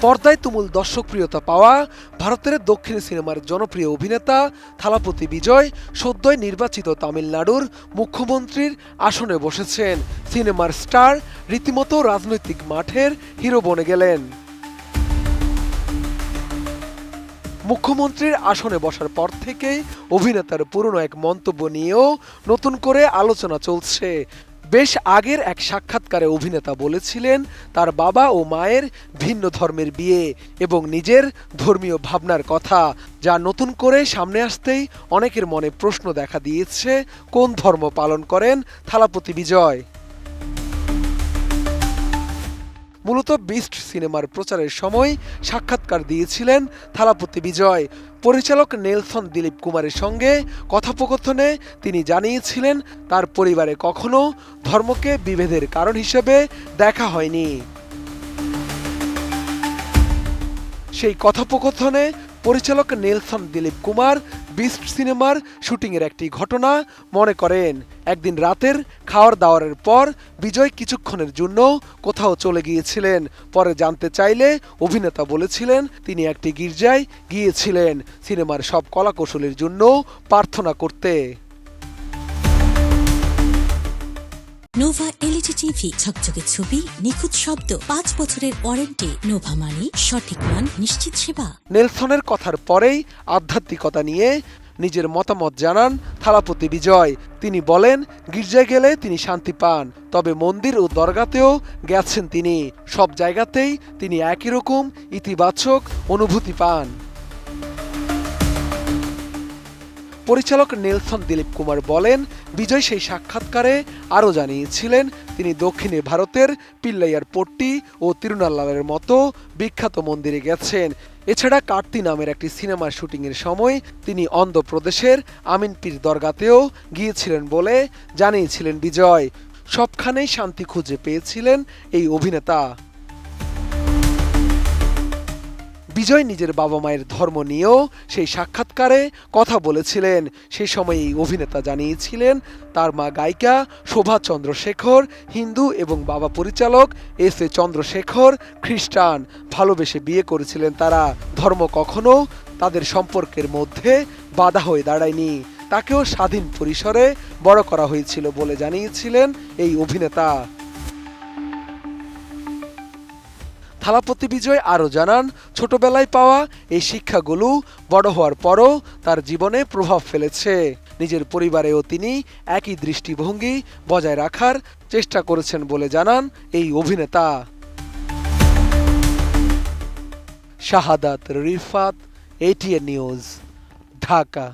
পর্দায় তুমুল দর্শকপ্রিয়তা পাওয়া ভারতের দক্ষিণ সিনেমার জনপ্রিয় অভিনেতা থালাপতি বিজয় সদ্যই নির্বাচিত তামিলনাড়ুর মুখ্যমন্ত্রীর আসনে বসেছেন। সিনেমার স্টার রীতিমতো রাজনৈতিক মাঠের হিরো বনে গেলেন। মুখ্যমন্ত্রীর আসনে বসার পর থেকেই অভিনেতার পুরনো এক মন্তব্য নিয়েও নতুন করে আলোচনা চলছে। বেশ আগের এক সাক্ষাৎকারে অভিনেতা বলেছিলেন তার বাবা ও মায়ের ভিন্ন ধর্মের বিয়ে এবং নিজের ধর্মীয় ভাবনার কথা, যা নতুন করে সামনে আসতেই অনেকের মনে প্রশ্ন দেখা দিয়েছে, কোন ধর্ম পালন করেন থালাপতি বিজয়। মূলত বিস্ট সিনেমার প্রচারের সময় সাক্ষাৎকার দিয়েছিলেন থালাপতি বিজয়। পরিচালক নেলসন দিলীপ কুমারের সঙ্গে কথোপকথনে তিনি জানিয়েছিলেন তার পরিবারে কখনো ধর্মকে বিভেদের কারণ হিসেবে দেখা হয়নি। সেই কথোপকথনে পরিচালক নেলসন দিলীপ কুমার বিস্ট সিনেমার শুটিংয়ের একটি ঘটনা মনে করেন। একদিন রাতের খাওয়ার দাওয়ারের পর বিজয় কিছুক্ষণের জন্য কোথাও চলে গিয়েছিলেন। পরে জানতে চাইলে অভিনেতা বলেছিলেন তিনি একটি গির্জায় গিয়েছিলেন সিনেমার সব কলাকৌশলের জন্য প্রার্থনা করতে। নোভা এলইডি টিভি, ঝকঝকে ছবি, নিখুঁত শব্দ, 5 বছরের ওয়ারেন্টি। নোভা মানি সঠিক মান, নিশ্চিত সেবা। নেলসনের কথার পরেই আধ্যাত্মিকতা নিয়ে নিজের মতামত জানান থালাপতি বিজয়। তিনি বলেন গির্জায় গেলে তিনি শান্তি পান, তবে মন্দির ও দরগাতেও গেছেন তিনি। সব জায়গাতেই তিনি একই রকম ইতিবাচক অনুভূতি পান। পরিচালক নেলসন দিলীপ কুমার বলেন বিজয় সেই সাক্ষাৎকারে আরও জানিয়েছিলেন তিনি দক্ষিণে ভারতের পিল্লাইয়ার পট্টি ও তিরুনাল্লারের মতো বিখ্যাত মন্দিরে গেছেন। এছাড়া কার্তি নামের একটি সিনেমার শুটিংয়ের সময় তিনি অন্ধ্রপ্রদেশের আমিনপীর দরগাতেও গিয়েছিলেন বলে জানিয়েছিলেন বিজয়। সবখানেই শান্তি খুঁজে পেয়েছিলেন এই অভিনেতা। বিজয় নিজের বাবা মায়ের ধর্ম নিয়েও সেই সাক্ষাৎকারে কথা বলেছিলেন। সেই সময় এই অভিনেতা জানিয়েছিলেন তার মা গায়িকা শোভা চন্দ্রশেখর হিন্দু এবং বাবা পরিচালক এস.এ. চন্দ্রশেখর খ্রিস্টান। ভালোবেসে বিয়ে করেছিলেন তারা। ধর্ম কখনো তাদের সম্পর্কের মধ্যে বাধা হয়ে দাঁড়ায়নি, তাকেও স্বাধীন পরিসরে বড় করা হয়েছিল বলে জানিয়েছিলেন এই অভিনেতা। থালাপতি বিজয় আরও জানান ছোটবেলায় পাওয়া এই শিক্ষাগুলো বড় হওয়ার পরও তার জীবনে প্রভাব ফেলেছে। নিজের পরিবারেও তিনি একই দৃষ্টিভঙ্গি বজায় রাখার চেষ্টা করেছেন বলে জানান এই অভিনেতা। শাহাদাত রিফাত, ATN নিউজ, ঢাকা।